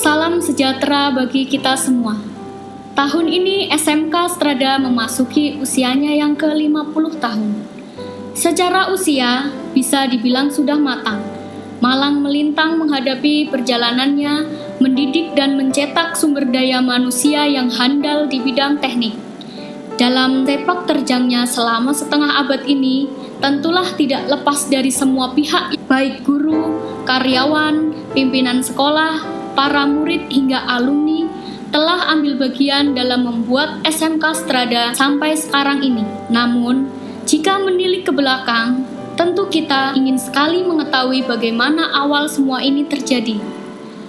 Salam sejahtera bagi kita semua. Tahun ini SMK Strada memasuki usianya yang ke-50 tahun. Secara usia, bisa dibilang sudah matang, malang melintang menghadapi perjalanannya, mendidik dan mencetak sumber daya manusia yang handal di bidang teknik. Dalam sepak terjangnya selama setengah abad ini, tentulah tidak lepas dari semua pihak, baik guru, karyawan, pimpinan sekolah, para murid hingga alumni, telah ambil bagian dalam membuat SMK Strada sampai sekarang ini. Namun, jika menilik ke belakang, tentu kita ingin sekali mengetahui bagaimana awal semua ini terjadi.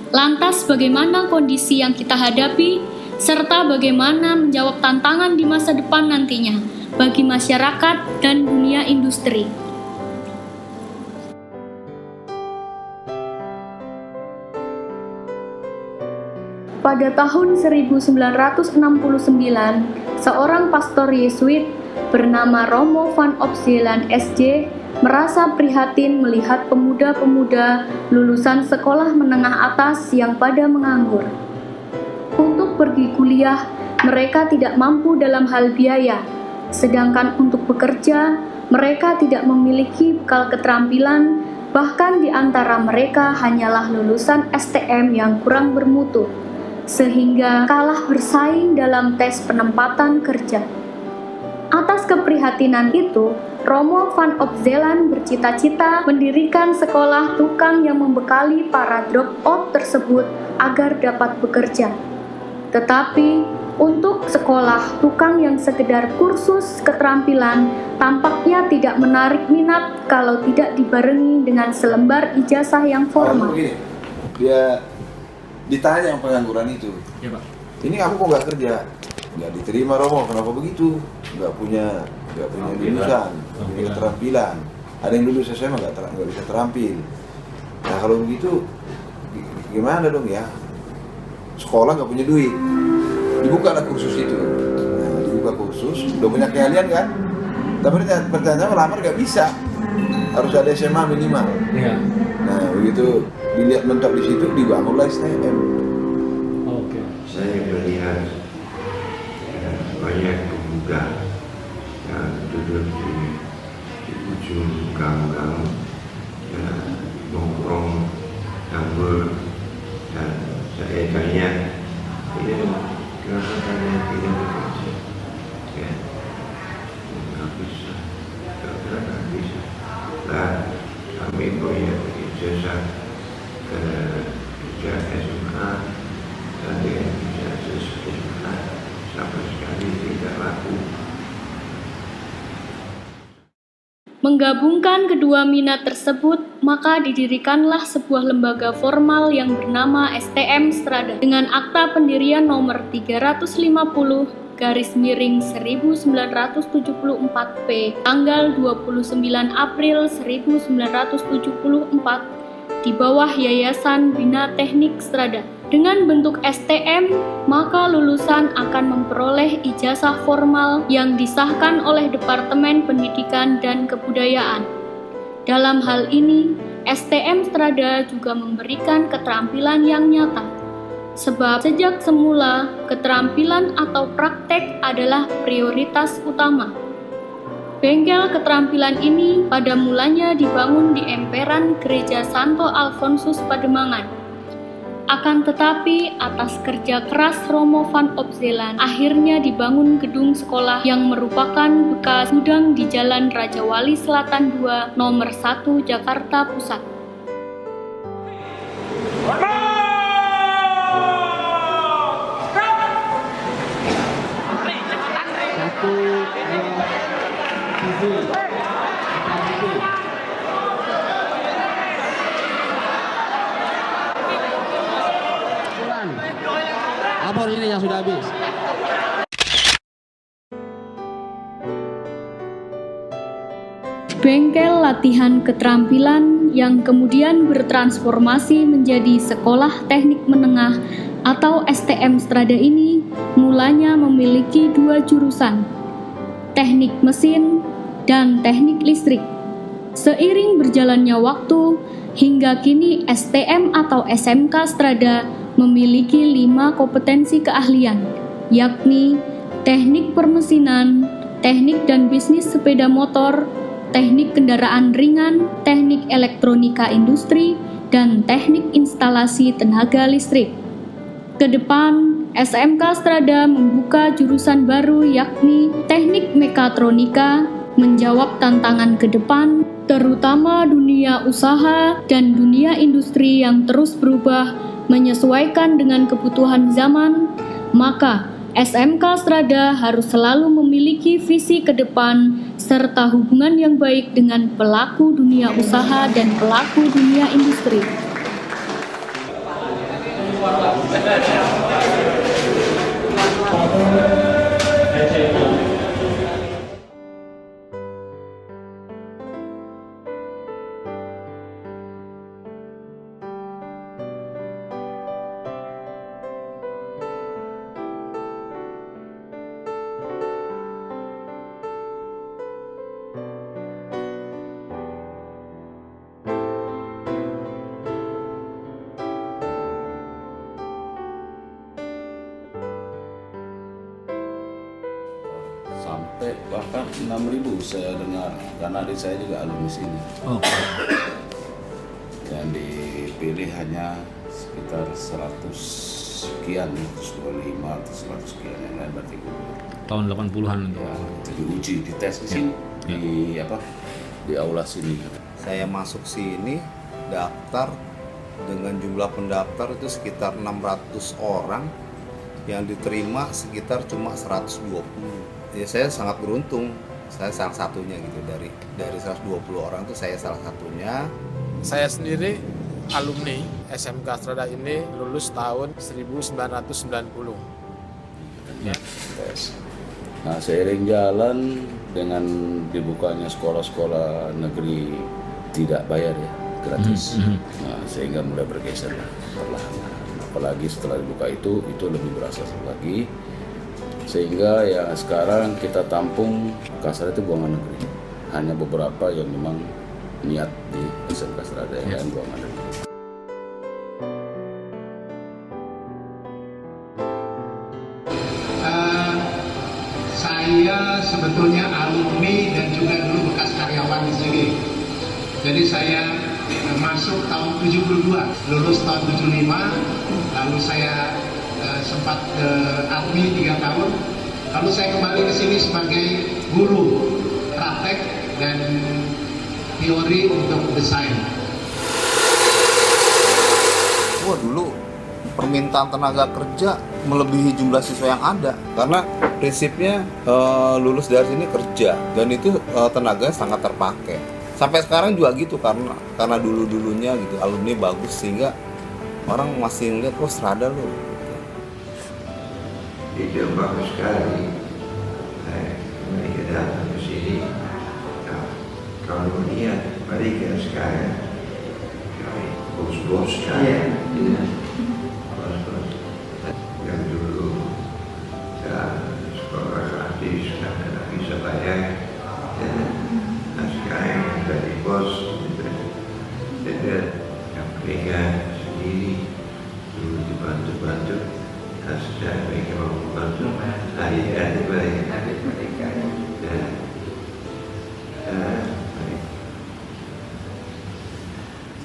Lantas bagaimana kondisi yang kita hadapi, serta bagaimana menjawab tantangan di masa depan nantinya bagi masyarakat dan dunia industri. Pada tahun 1969, seorang pastor Yesuit bernama Romo van Opsdelans SJ merasa prihatin melihat pemuda-pemuda lulusan sekolah menengah atas yang pada menganggur. Untuk pergi kuliah, mereka tidak mampu dalam hal biaya, sedangkan untuk bekerja, mereka tidak memiliki bekal keterampilan, bahkan di antara mereka hanyalah lulusan STM yang kurang bermutu, sehingga kalah bersaing dalam tes penempatan kerja. Atas keprihatinan itu, Romo van Opsdelans bercita-cita mendirikan sekolah tukang yang membekali para drop-out tersebut agar dapat bekerja. Tetapi, untuk sekolah tukang yang sekedar kursus keterampilan tampaknya tidak menarik minat kalau tidak dibarengi dengan selembar ijazah yang formal. Begini, dia ditanya yang pengangguran itu, ya, Pak. Ini kamu kok nggak kerja? Nggak diterima Romo, kenapa begitu? Nggak punya lulusan, punya keterampilan. Ada yang lulus SMA nggak bisa terampil. Nah kalau begitu gimana dong ya? Sekolah nggak punya duit, dibuka lah kursus itu. Nah, dibuka kursus, udah punya keahlian kan? Tapi pertanyaan melamar nggak bisa, harus ada SMA minimal. Ya. Nah begitu dilihat mentok di situ, dibangunlah STM. Oke. Saya melihat banyak pemuda yang duduk di ujung gang-gang, nongkrong, nganggur, dan saya tanya, ini kenapa kalian tidak bekerja? Ya, nggak bisa, nggak bisa. Nah, kami punya ijazah kerja SMA dan dengan ijazah SMA sama sekali tidak laku. Menggabungkan kedua minat tersebut, maka didirikanlah sebuah lembaga formal yang bernama STM Strada dengan akta pendirian nomor 350/1974 P tanggal 29 April 1974 di bawah Yayasan Bina Teknik Strada. Dengan bentuk STM, maka lulusan akan memperoleh ijazah formal yang disahkan oleh Departemen Pendidikan dan Kebudayaan. Dalam hal ini, STM Strada juga memberikan keterampilan yang nyata. Sebab sejak semula, keterampilan atau praktek adalah prioritas utama. Bengkel keterampilan ini pada mulanya dibangun di emperan Gereja Santo Alfonsus Pademangan. Akan tetapi, atas kerja keras Romo van Opsdelans, akhirnya dibangun gedung sekolah yang merupakan bekas gudang di Jalan Raja Wali Selatan 2, nomor 1, Jakarta Pusat. Abor ini yang sudah habis. Bengkel latihan keterampilan yang kemudian bertransformasi menjadi Sekolah Teknik Menengah atau STM Strada ini mulanya memiliki dua jurusan, teknik mesin dan teknik listrik. Seiring berjalannya waktu, hingga kini STM atau SMK Strada memiliki 5 kompetensi keahlian, yakni teknik permesinan, teknik dan bisnis sepeda motor, teknik kendaraan ringan, teknik elektronika industri, dan teknik instalasi tenaga listrik. Kedepan, SMK Strada membuka jurusan baru yakni teknik mekatronika, menjawab tantangan ke depan, terutama dunia usaha dan dunia industri yang terus berubah menyesuaikan dengan kebutuhan zaman, maka SMK Strada harus selalu memiliki visi ke depan serta hubungan yang baik dengan pelaku dunia usaha dan pelaku dunia industri. Sampai bahkan 6.000 saya dengar, karena adik saya juga alumni sini. Yang dipilih hanya sekitar 100 sekian, 125 atau 100 sekian, yang lain berarti Tahun 80-an. ya, itu diuji, dites di sini, di aula sini. Saya masuk sini daftar dengan jumlah pendaftar itu sekitar 600 orang, yang diterima sekitar cuma 120. Ya saya sangat beruntung, saya salah satunya gitu, dari 120 orang itu saya salah satunya. Saya sendiri alumni SMK Strada ini lulus tahun 1990. Ya. Nah, seiring jalan dengan dibukanya sekolah-sekolah negeri tidak bayar ya, gratis. Nah, sehingga mulai bergeser lah perlahan. Apalagi setelah dibuka itu lebih berasa lagi. Sehingga ya sekarang kita tampung kasar itu buangan negeri. Hanya beberapa yang memang niat di SMK Strada yang lain buangan negeri. Saya sebetulnya alumni dan juga dulu bekas karyawan di sini. Jadi saya masuk tahun 72, lulus tahun 75, lalu saya sempat ke APMI 3 tahun, lalu saya kembali ke sini sebagai guru praktek dan teori untuk desain. Wah, dulu permintaan tenaga kerja melebihi jumlah siswa yang ada, karena prinsipnya lulus dari sini kerja, dan itu tenaganya sangat terpakai. Sampai sekarang juga gitu, karena dulunya gitu alumni bagus, sehingga orang masih ngeliat, oh Strada loh. Itu bagus sekali. Mereka datang ke sini. Nah, kalau lihat mereka sekarang, bos-bos sekarang, bos-bos yang dulu sekolah gratis karena tidak bisa bayar, nah sekarang dari bos, jadi yang mereka sendiri dulu dibantu-bantu. Sudah mereka mau membantu adik-adik mereka.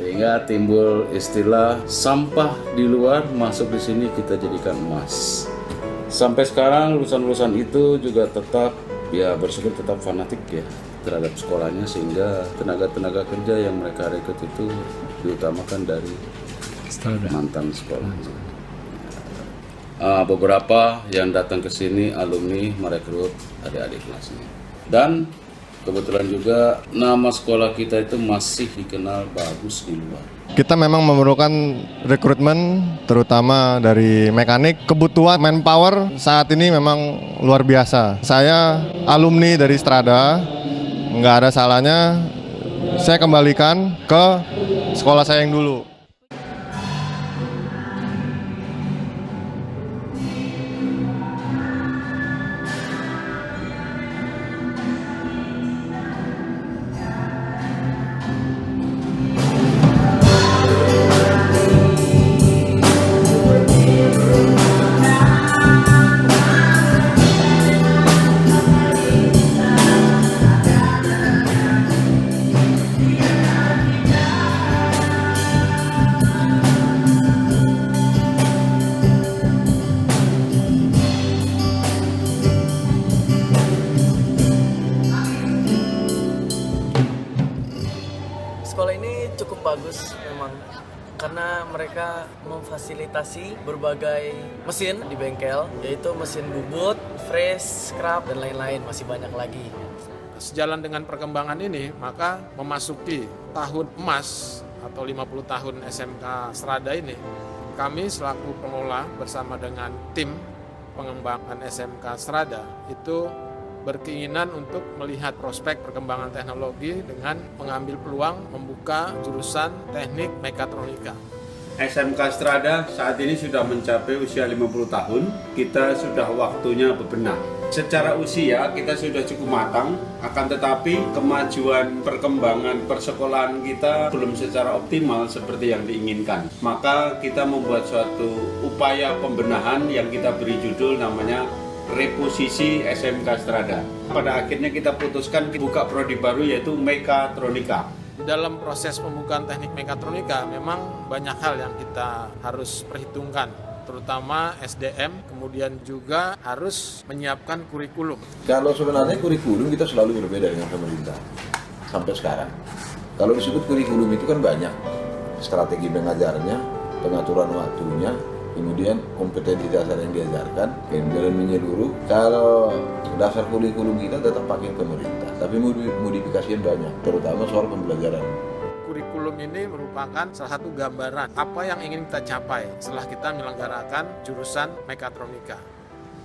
Sehingga timbul istilah sampah di luar masuk di sini kita jadikan emas. Sampai sekarang lulusan-lulusan itu juga tetap ya bersyukur tetap fanatik ya terhadap sekolahnya, sehingga tenaga-tenaga kerja yang mereka rekrut itu diutamakan dari mantan sekolah. Beberapa yang datang ke sini alumni merekrut adik-adik kelasnya, dan kebetulan juga nama sekolah kita itu masih dikenal bagus di luar. Kita memang memerlukan rekrutmen terutama dari mekanik. Kebutuhan manpower saat ini memang luar biasa. Saya alumni dari Strada, nggak ada salahnya saya kembalikan ke sekolah saya yang dulu. Sekolah ini cukup bagus memang, karena mereka memfasilitasi berbagai mesin di bengkel, yaitu mesin bubut, fresh, scrap, dan lain-lain, masih banyak lagi. Sejalan dengan perkembangan ini, maka memasuki tahun emas atau 50 tahun SMK Strada ini, kami selaku pengelola bersama dengan tim pengembangan SMK Strada itu berkeinginan untuk melihat prospek perkembangan teknologi dengan mengambil peluang membuka jurusan teknik mekatronika. SMK Strada saat ini sudah mencapai usia 50 tahun, kita sudah waktunya bebenah. Secara usia kita sudah cukup matang, akan tetapi kemajuan perkembangan persekolahan kita belum secara optimal seperti yang diinginkan. Maka kita membuat suatu upaya pembenahan yang kita beri judul namanya reposisi SMK Strada. Pada akhirnya kita putuskan buka prodi baru yaitu mekatronika. Dalam proses pembukaan teknik mekatronika memang banyak hal yang kita harus perhitungkan, terutama SDM, kemudian juga harus menyiapkan kurikulum. Kalau sebenarnya kurikulum kita selalu berbeda dengan pemerintah sampai sekarang. Kalau disebut kurikulum itu kan banyak, strategi mengajarnya, pengaturan waktunya, kemudian kompetensi dasar yang diajarkan, kemudian menyeluruh. Kalau dasar kurikulum kita tetap pakai pemerintah, tapi modifikasinya banyak, terutama soal pembelajaran. Kurikulum ini merupakan salah satu gambaran apa yang ingin kita capai setelah kita menyelenggarakan jurusan mekatronika.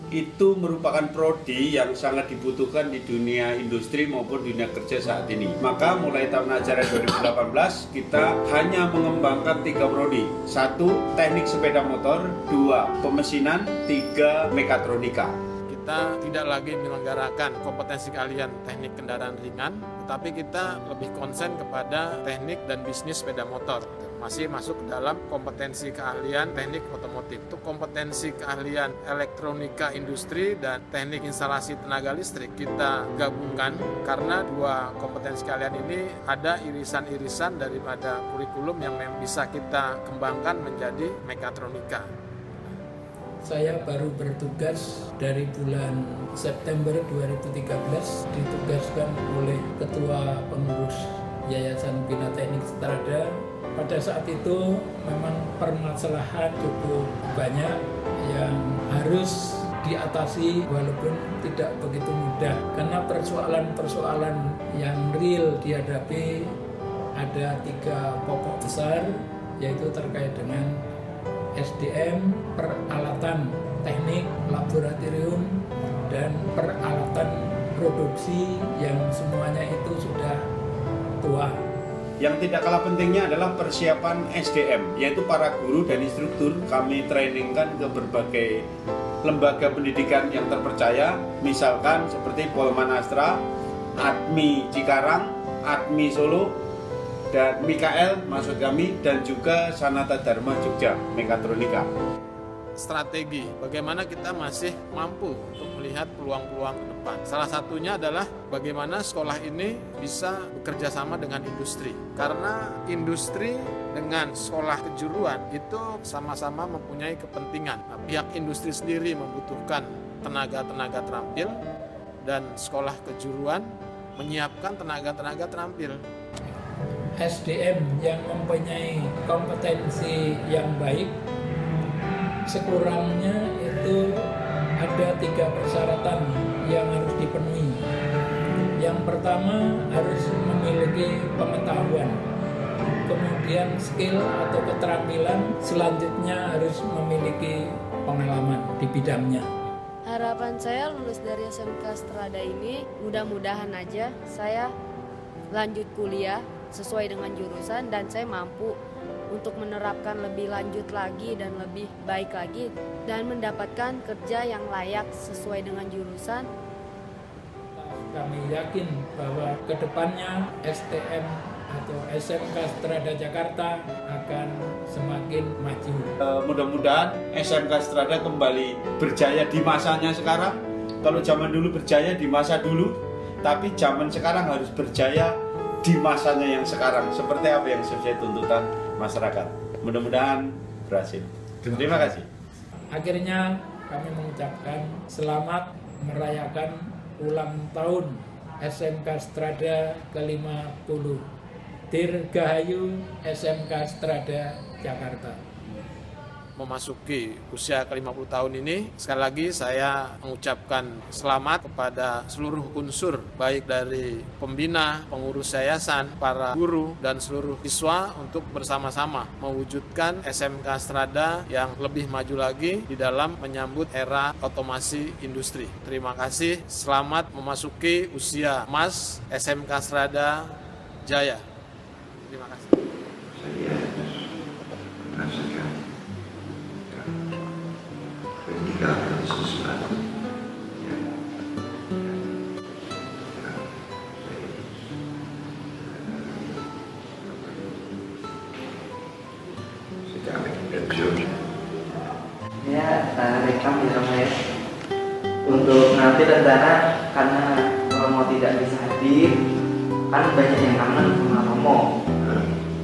Itu merupakan prodi yang sangat dibutuhkan di dunia industri maupun dunia kerja saat ini. Maka mulai tahun ajaran 2018 kita hanya mengembangkan 3 prodi. 1. Teknik sepeda motor, 2. Pemesinan, 3. Mekatronika. Kita tidak lagi menyelenggarakan kompetensi keahlian teknik kendaraan ringan, tetapi kita lebih konsen kepada teknik dan bisnis sepeda motor. Masih masuk ke dalam kompetensi keahlian teknik otomotif. Untuk kompetensi keahlian elektronika industri dan teknik instalasi tenaga listrik kita gabungkan, karena 2 kompetensi keahlian ini ada irisan-irisan daripada kurikulum yang bisa kita kembangkan menjadi mekatronika. Saya baru bertugas dari bulan September 2013, ditugaskan oleh Ketua Pengurus Yayasan Bina Teknik Strada. Pada saat itu memang permasalahan cukup banyak yang harus diatasi walaupun tidak begitu mudah, karena persoalan-persoalan yang real dihadapi ada 3 pokok besar, yaitu terkait dengan SDM, peralatan teknik, laboratorium, dan peralatan produksi yang semuanya itu sudah tua. Yang tidak kalah pentingnya adalah persiapan SDM, yaitu para guru dan instruktur. Kami trainingkan ke berbagai lembaga pendidikan yang terpercaya, misalkan seperti Polman Astra, ADMI Cikarang, ADMI Solo, dan Mikael maksud kami, dan juga Sanata Dharma Jogja Mekatronika. Strategi bagaimana kita masih mampu untuk melihat peluang-peluang ke depan. Salah satunya adalah bagaimana sekolah ini bisa bekerja sama dengan industri. Karena industri dengan sekolah kejuruan itu sama-sama mempunyai kepentingan. Nah, pihak industri sendiri membutuhkan tenaga-tenaga terampil dan sekolah kejuruan menyiapkan tenaga-tenaga terampil. SDM yang mempunyai kompetensi yang baik, sekurangnya itu ada 3 persyaratan yang harus dipenuhi. Yang pertama harus memiliki pengetahuan, kemudian skill atau keterampilan, selanjutnya harus memiliki pengalaman di bidangnya. Harapan saya lulus dari SMK Strada ini mudah-mudahan aja saya lanjut kuliah sesuai dengan jurusan dan saya mampu untuk menerapkan lebih lanjut lagi dan lebih baik lagi dan mendapatkan kerja yang layak sesuai dengan jurusan. Kami yakin bahwa kedepannya STM atau SMK Strada Jakarta akan semakin maju. Mudah-mudahan SMK Strada kembali berjaya di masanya sekarang. Kalau zaman dulu berjaya di masa dulu, tapi zaman sekarang harus berjaya di masanya yang sekarang, seperti apa yang sesuai tuntutan masyarakat. Mudah-mudahan berhasil. Terima kasih. Akhirnya kami mengucapkan selamat merayakan ulang tahun SMK Strada ke-50. Dirgahayu SMK Strada Jakarta. Memasuki usia ke-50 tahun ini, sekali lagi saya mengucapkan selamat kepada seluruh unsur, baik dari pembina, pengurus yayasan, para guru, dan seluruh siswa untuk bersama-sama mewujudkan SMK Strada yang lebih maju lagi di dalam menyambut era otomasi industri. Terima kasih, selamat memasuki usia emas SMK Strada Jaya. Terima kasih. Saya merasakan meninggalkan sesuatu yang sekali pensiun. Ya, rekam ya saya. Untuk nanti rencana karena Romo tidak bisa hadir, kan banyak yang kangen sama Romo.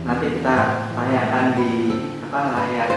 Nanti kita tanyakan di layar